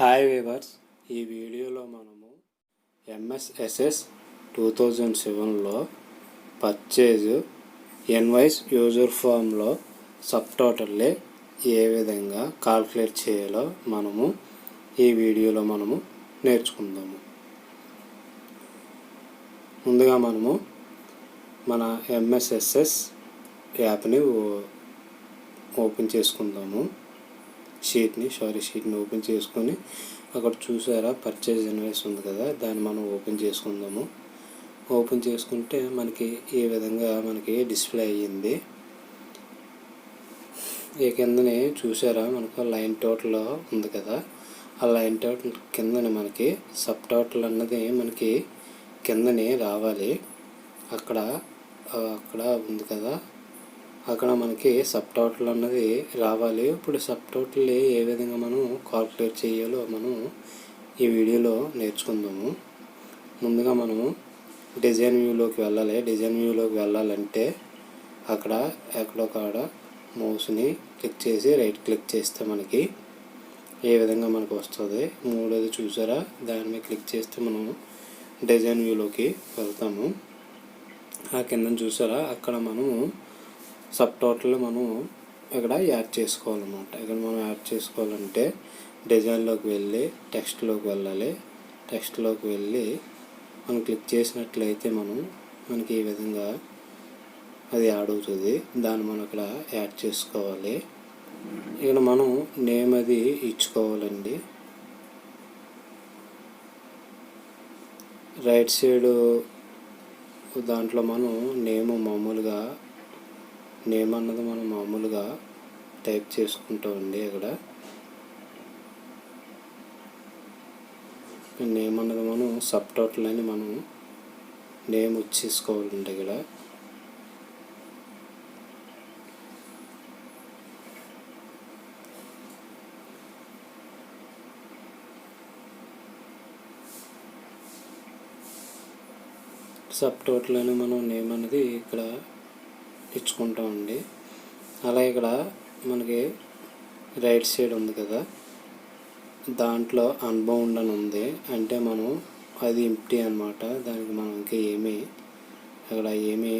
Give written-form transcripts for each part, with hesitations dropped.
Hi weavers, ఈ వీడియోలో మనము ఎంఎస్ఎస్ఎస్ 2007లో పర్చేజ్ ఇన్వాయిస్ యూజర్ ఫామ్లో సబ్ టోటల్లే ఏ విధంగా కాల్కులేట్ చేయాలో మనము ఈ వీడియోలో మనము నేర్చుకుందాము. ముందుగా మనము మన ఎంఎస్ఎస్ఎస్ యాప్ని ఓపెన్ చేసుకుందాము. షీట్ని ఓపెన్ చేసుకొని అక్కడ చూసారా పర్చేజ్ ఇన్వాయిస్ ఉంది కదా, దాన్ని మనం ఓపెన్ చేసుకుందాము. ఓపెన్ చేసుకుంటే మనకి ఈ విధంగా మనకి డిస్ప్లే అయ్యింది. ఈ కిందనే చూసారా మనకు లైన్ టోటల్ ఉంది కదా, ఆ లైన్ టోటల్ కిందనే మనకి సబ్ టోటల్ అన్నది మనకి కిందనే రావాలి. అక్కడ ఉంది కదా, అక్కడ మనకి సబ్ టోటల్ అన్నది రావాలి. ఇప్పుడు సబ్ టోటల్ ఏ విధంగా మనం కాల్కులేట్ చేయాలో మనం ఈ వీడియోలో నేర్చుకుందాము. ముందుగా మనము డిజైన్ వ్యూలోకి వెళ్ళాలి. డిజైన్ వ్యూలోకి వెళ్ళాలంటే ఎక్కడో కాడ మౌస్ని క్లిక్ చేసి రైట్ క్లిక్ చేస్తే మనకి ఏ విధంగా మనకు వస్తుంది. మూడోది చూసారా, దాని మీద క్లిక్ చేస్తే మనం డిజైన్ వ్యూలోకి వెళ్తాము. ఆ కింద చూసారా, అక్కడ మనము సబ్ టోటల్ మనం ఇక్కడ యాడ్ చేసుకోవాలన్నమాట. ఇక్కడ మనం యాడ్ చేసుకోవాలంటే డిజైన్లోకి వెళ్ళి టెక్స్ట్లోకి వెళ్ళాలి. టెక్స్ట్లోకి వెళ్ళి మనం క్లిక్ చేసినట్లయితే మనకి ఈ విధంగా అది యాడ్ అవుతుంది. దాన్ని మనం ఇక్కడ యాడ్ చేసుకోవాలి. ఇక్కడ మనం నేమ్ అది ఇచ్చుకోవాలండి. రైట్ సైడ్ దాంట్లో మనం నేమ్ అన్నది మనం మామూలుగా టైప్ చేసుకుంటామండి. ఇక్కడ నేమ్ అన్నది మనం సబ్ టోటల్ అని మనం నేమ్ వచ్చేసుకోవాలండి. ఇక్కడ సబ్ టోటల్ అని మనం నేమ్ అనేది ఇక్కడ ఇచ్చుకుంటామండి. అలా ఇక్కడ మనకి రైట్ సైడ్ ఉంది కదా, దాంట్లో అన్బౌండ్ అని ఉంది. అంటే మనం అది ఎంప్టీ అన్నమాట. దానికి మనం ఇంకా ఏమీ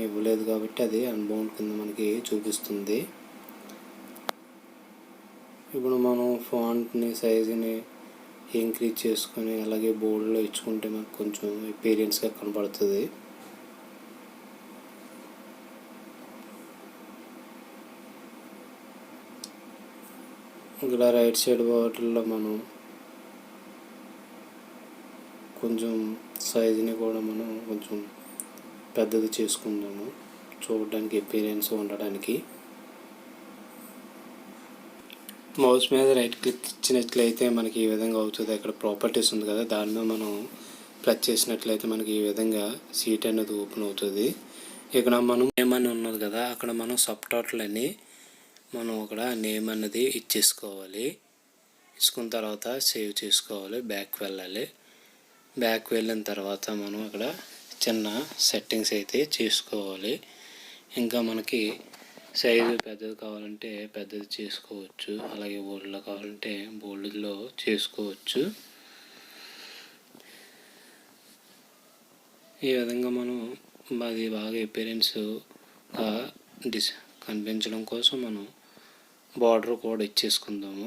ఇవ్వలేదు కాబట్టి అది అన్బౌండ్ కింద మనకి చూపిస్తుంది. ఇప్పుడు మనం ఫాంట్ని సైజుని ఇంక్రీజ్ చేసుకొని అలాగే బోర్డులో ఇచ్చుకుంటే మనకు కొంచెం అపియరెన్స్గా కనబడుతుంది. ఇక్కడ రైట్ సైడ్ బాటిల్లో మనం కొంచెం సైజుని కూడా మనం కొంచెం పెద్దది చేసుకుందాము, చూడడానికి అపియరెన్స్ ఉండడానికి. మౌస్ మీద రైట్ క్లిక్ ఇచ్చినట్లయితే మనకి ఈ విధంగా అవుతుంది. అక్కడ ప్రాపర్టీస్ ఉంది కదా, దాని మీద మనం ప్రెస్ చేసినట్లయితే మనకి ఈ విధంగా సీట్ అనేది ఓపెన్ అవుతుంది. ఇక్కడ మనం నేమ్ అని ఉన్నది కదా, అక్కడ మనం సబ్ టోటల్ అని మనం అక్కడ నేమ్ అన్నది ఇచ్చేసుకోవాలి. ఇచ్చుకున్న తర్వాత సేవ్ చేసుకోవాలి. బ్యాక్ వెళ్ళాలి. బ్యాక్ వెళ్ళిన తర్వాత మనం అక్కడ చిన్న సెట్టింగ్స్ అయితే చేసుకోవాలి. ఇంకా మనకి సైజు పెద్దది కావాలంటే పెద్దది చేసుకోవచ్చు, అలాగే బోల్డ్లో కావాలంటే బోల్డ్లో చేసుకోవచ్చు. ఈ విధంగా మనం అది బాగా అపియరెన్స్గా కనిపించడం కోసం మనం బార్డర్ కూడా ఇచ్చేసుకుందాము.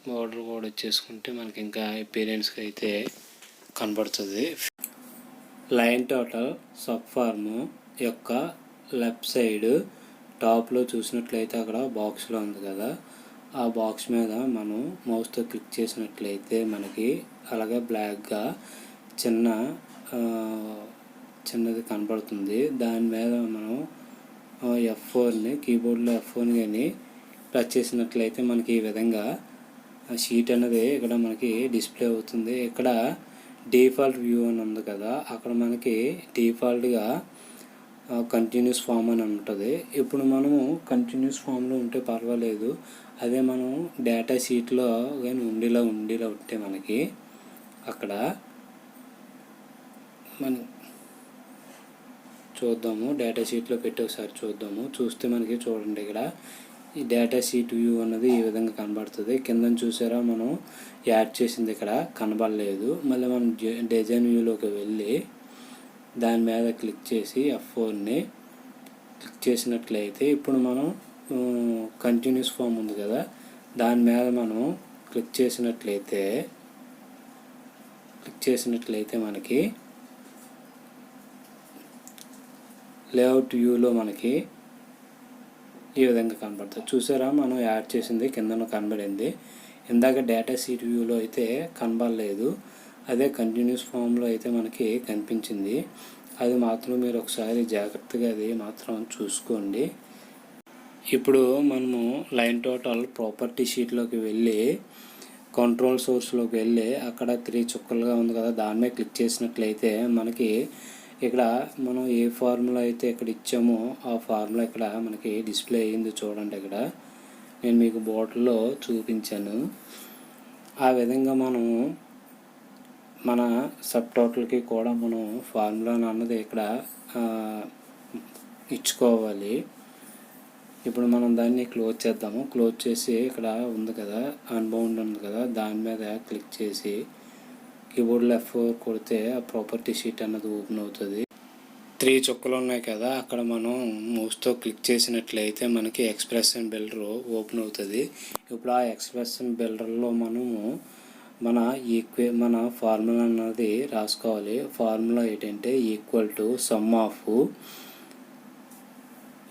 బార్డర్ కూడా ఇచ్చేసుకుంటే మనకి ఇంకా అపియరెన్స్గా అయితే కనబడుతుంది. లైన్ టోటల్ సబ్ ఫార్మ్ యొక్క లెఫ్ట్ సైడ్ టాప్లో చూసినట్లయితే అక్కడ బాక్స్లో ఉంది కదా, ఆ బాక్స్ మీద మనం మౌస్తో క్లిక్ చేసినట్లయితే మనకి అలాగే బ్లాక్గా చిన్నది కనబడుతుంది. దాని మీద మనం F4ని కీబోర్డ్లో F4 కానీ ప్రెస్ చేసినట్లయితే మనకి ఈ విధంగా షీట్ అనేది ఇక్కడ మనకి డిస్ప్లే అవుతుంది. ఇక్కడ డిఫాల్ట్ వ్యూ అని ఉంది కదా, అక్కడ మనకి డిఫాల్ట్గా కంటిన్యూస్ ఫామ్ అని ఉంటుంది. ఇప్పుడు మనము కంటిన్యూస్ ఫామ్లో ఉంటే పర్వాలేదు. అదే మనం డేటా షీట్లో కానీ ఉండేలా ఉంటే మనకి అక్కడ మనం చూద్దాము. డేటా షీట్లో పెట్టి ఒకసారి చూద్దాము. చూస్తే మనకి చూడండి, ఇక్కడ ఈ డేటా షీట్ వ్యూ అన్నది ఈ విధంగా కనబడుతుంది. కింద చూసారా మనం యాడ్ చేసింది ఇక్కడ కనబడలేదు. మళ్ళీ మనం డిజైన్ వ్యూలోకి వెళ్ళి దాని మీద క్లిక్ చేసి F4ని క్లిక్ చేసినట్లయితే ఇప్పుడు మనం కంటిన్యూస్ ఫామ్ ఉంది కదా, దాని మీద మనం క్లిక్ చేసినట్లయితే మనకి లేఅవుట్ వ్యూలో మనకి ఈ విధంగా కనబడుతుంది. చూసారా మనం యాడ్ చేసింది కిందన కనబడింది. ఇందాక డేటా షీట్ వ్యూలో అయితే కనబడలేదు, అదే కంటిన్యూస్ ఫామ్లో అయితే మనకి కనిపించింది. అది మాత్రం మీరు ఒకసారి జాగ్రత్తగా అది మాత్రం చూసుకోండి. ఇప్పుడు మనము లైన్ టోటల్ ప్రాపర్టీ షీట్లోకి వెళ్ళి కంట్రోల్ సోర్స్లోకి వెళ్ళి అక్కడ 3 చుక్కలుగా ఉంది కదా, దాని మీద క్లిక్ చేసినట్లయితే మనకి ఇక్కడ మనం ఏ ఫార్ములా అయితే ఇక్కడ ఇచ్చామో ఆ ఫార్ములా ఇక్కడ మనకి డిస్ప్లే అయ్యింది. చూడండి, ఇక్కడ నేను మీకు బోర్డులో చూపించాను. ఆ విధంగా మనము మన సబ్ టోటల్కి కూడా మనం ఫార్ములా అన్నది ఇక్కడ ఇచ్చుకోవాలి. ఇప్పుడు మనం దాన్ని క్లోజ్ చేద్దాము. క్లోజ్ చేసి ఇక్కడ ఉంది కదా, అన్బౌండ్ ఉంది కదా, దాని మీద క్లిక్ చేసి కీబోర్డ్లో F4 కొడితే ఆ ప్రాపర్టీ షీట్ అన్నది ఓపెన్ అవుతుంది. 3 చుక్కలు ఉన్నాయి కదా, అక్కడ మనం మౌస్తో క్లిక్ చేసినట్లయితే మనకి ఎక్స్ప్రెషన్ బిల్డర్ ఓపెన్ అవుతుంది. ఇప్పుడు ఆ ఎక్స్ప్రెషన్ బిల్డర్లో మనము మన ఫార్ములా అన్నది రాసుకోవాలి. ఫార్ములా ఏంటంటే equal to some of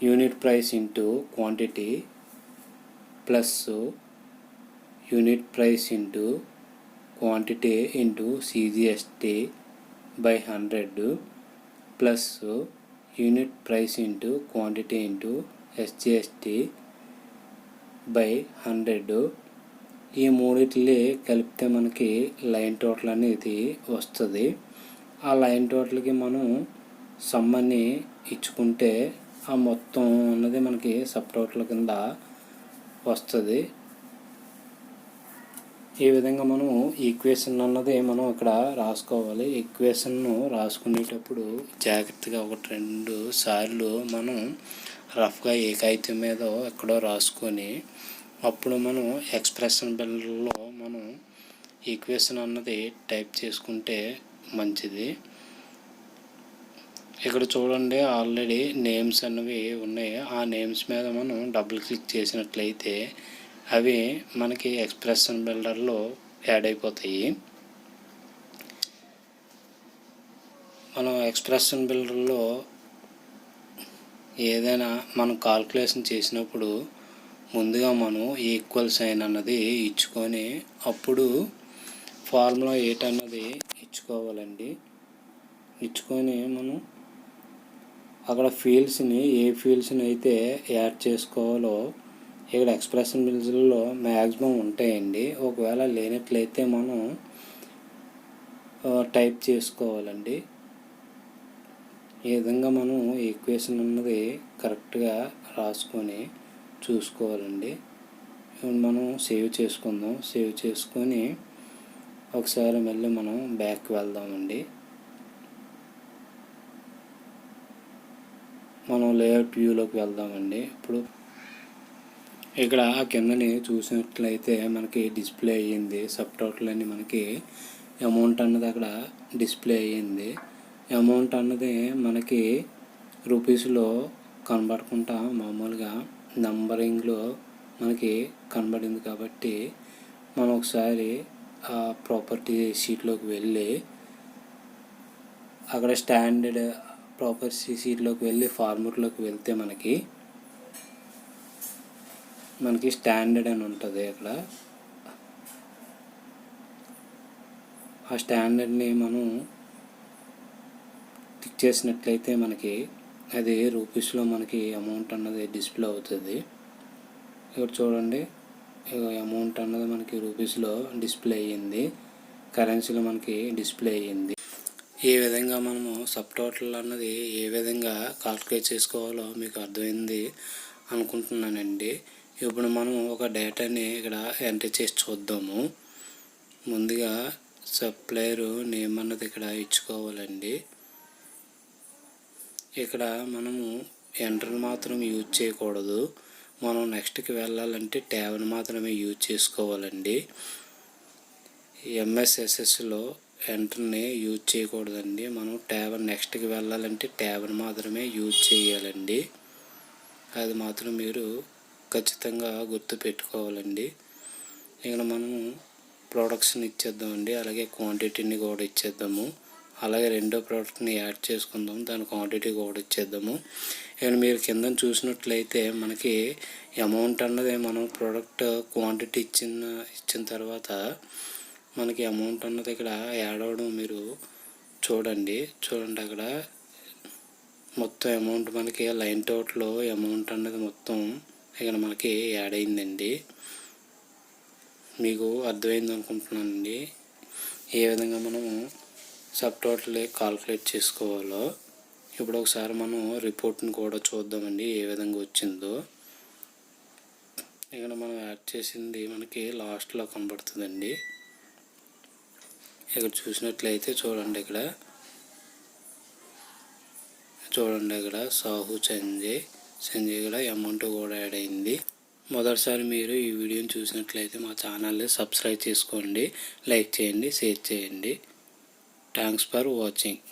unit price into quantity plus unit price into quantity into CGST by 100 plus unit price into quantity into SGST by 100. ఈ మూడిటిని కలిపితే మనకి లైన్ టోటల్ అనేది వస్తుంది. ఆ లైన్ టోటల్కి మనం సమ్ అని ఇచ్చుకుంటే ఆ మొత్తం అన్నది మనకి సబ్ టోటల్ కింద వస్తుంది. ఈ విధంగా మనం ఈక్వేషన్ అన్నది మనం ఇక్కడ రాసుకోవాలి. ఈక్వేషన్ను రాసుకునేటప్పుడు జాగ్రత్తగా 1-2 సార్లు మనం రఫ్గా ఏ కాగితం మీద ఎక్కడో రాసుకొని అప్పుడు మనం ఎక్స్ప్రెషన్ బిల్డర్లో మనం ఈక్వేషన్ అన్నది టైప్ చేసుకుంటే మంచిది. ఇక్కడ చూడండి, ఆల్రెడీ నేమ్స్ అన్నవి ఉన్నాయి. ఆ నేమ్స్ మీద మనం డబుల్ క్లిక్ చేసినట్లయితే అవి మనకి ఎక్స్ప్రెషన్ బిల్డర్లో యాడ్ అయిపోతాయి. మనం ఎక్స్ప్రెషన్ బిల్డర్లో ఏదైనా మనం కాల్కులేషన్ చేసినప్పుడు ముందుగా మనం ఈక్వల్ సైన్ అన్నది ఇచ్చుకొని అప్పుడు ఫార్ములా ఏంటన్నది ఇచ్చుకోవాలండి. ఇచ్చుకొని మనం అక్కడ ఫీల్డ్స్ని ఏ ఫీల్డ్స్ని అయితే యాడ్ చేసుకోవాలో ఇక్కడ ఎక్స్ప్రెషన్ బిల్డర్లో మ్యాక్సిమం ఉంటాయండి. ఒకవేళ లేనట్లయితే మనం టైప్ చేసుకోవాలండి. ఈ విధంగా మనం ఈక్వేషన్ అన్నది కరెక్ట్గా రాసుకొని చూసుకోవాలండి. మనం సేవ్ చేసుకుందాం. సేవ్ చేసుకొని ఒకసారి మళ్ళీ మనం బ్యాక్ వెళ్దామండి. మనం లేఅవుట్ వ్యూలోకి వెళ్దామండి. ఇప్పుడు ఇక్కడ కిందని చూసినట్లయితే మనకి డిస్ప్లే అయ్యింది. సబ్ టోటల్ అని మనకి అమౌంట్ అన్నది అక్కడ డిస్ప్లే అయ్యింది. అమౌంట్ అన్నది మనకి రూపీస్లో కనబడకుండా మామూలుగా నంబరింగ్లో మనకి కనబడింది. కాబట్టి మనం ఒకసారి ఆ ప్రాపర్టీ షీట్లోకి వెళ్ళి అక్కడ స్టాండర్డ్ ప్రాపర్టీ షీట్లోకి వెళ్ళి ఫార్మూట్లోకి వెళ్తే మనకి స్టాండర్డ్ అని ఉంటుంది. అక్కడ ఆ స్టాండర్డ్ని మనం క్లిక్ చేసినట్లయితే మనకి అది రూపీస్లో మనకి అమౌంట్ అన్నది డిస్ప్లే అవుతుంది. ఇక్కడ చూడండి, అమౌంట్ అన్నది మనకి రూపీస్లో డిస్ప్లే అయ్యింది, కరెన్సీలో మనకి డిస్ప్లే అయ్యింది. ఈ విధంగా మనము సబ్ టోటల్ అన్నది ఏ విధంగా కాల్కులేట్ చేసుకోవాలో మీకు అర్థమైంది అనుకుంటున్నానండి. ఇప్పుడు మనం ఒక డేటాని ఇక్కడ ఎంటర్ చేసి చూద్దాము. ముందుగా సప్లయర్ నేమ్ అన్నది ఇక్కడ ఇచ్చుకోవాలండి. ఇక్కడ మనము ఎంటర్ మాత్రం యూజ్ చేయకూడదు. మనం నెక్స్ట్కి వెళ్ళాలంటే ట్యాబ్ని మాత్రమే యూజ్ చేసుకోవాలండి. ఎంఎస్ఎస్ఎస్లో ఎంటర్ని యూజ్ చేయకూడదండి. మనం ట్యాబ్ నెక్స్ట్కి వెళ్ళాలంటే ట్యాబ్ని మాత్రమే యూజ్ చేయాలండి. అది మాత్రం మీరు ఖచ్చితంగా గుర్తు పెట్టుకోవాలండి. ఇక్కడ మనం ప్రొడక్ట్స్ని ఇచ్చేద్దామండి, అలాగే క్వాంటిటీని కూడా ఇచ్చేద్దాము. అలాగే రెండో ప్రోడక్ట్ని యాడ్ చేసుకుందాం, దాని క్వాంటిటీ కూడా ఇచ్చేద్దాము. ఇక్కడ మీరు కింద చూసినట్లయితే మనకి అమౌంట్ అన్నది మనం ప్రోడక్ట్ క్వాంటిటీ ఇచ్చిన తర్వాత మనకి అమౌంట్ అన్నది ఇక్కడ యాడ్ అవ్వడం మీరు చూడండి. అక్కడ మొత్తం అమౌంట్ మనకి లైన్ టోటల్ అమౌంట్ అన్నది మొత్తం ఇక్కడ మనకి యాడ్ అయిందండి. మీకు అర్థమైంది అనుకుంటున్నానండి ఏ విధంగా మనము సబ్ టోటల్ కాల్కులేట్ చేసుకోవాలో. ఇప్పుడు ఒకసారి మనం రిపోర్ట్ని కూడా చూద్దామండి ఏ విధంగా వచ్చిందో. ఇక్కడ మనం యాడ్ చేసింది మనకి లాస్ట్లో కనబడుతుందండి. ఇక్కడ చూసినట్లయితే చూడండి, ఇక్కడ సాహు సంజయ్ కూడా అమౌంట్ కూడా యాడ్ అయింది. మొదటిసారి మీరు ఈ వీడియోని చూసినట్లయితే మా ఛానల్ని సబ్స్క్రైబ్ చేసుకోండి, లైక్ చేయండి, షేర్ చేయండి. Thanks for watching.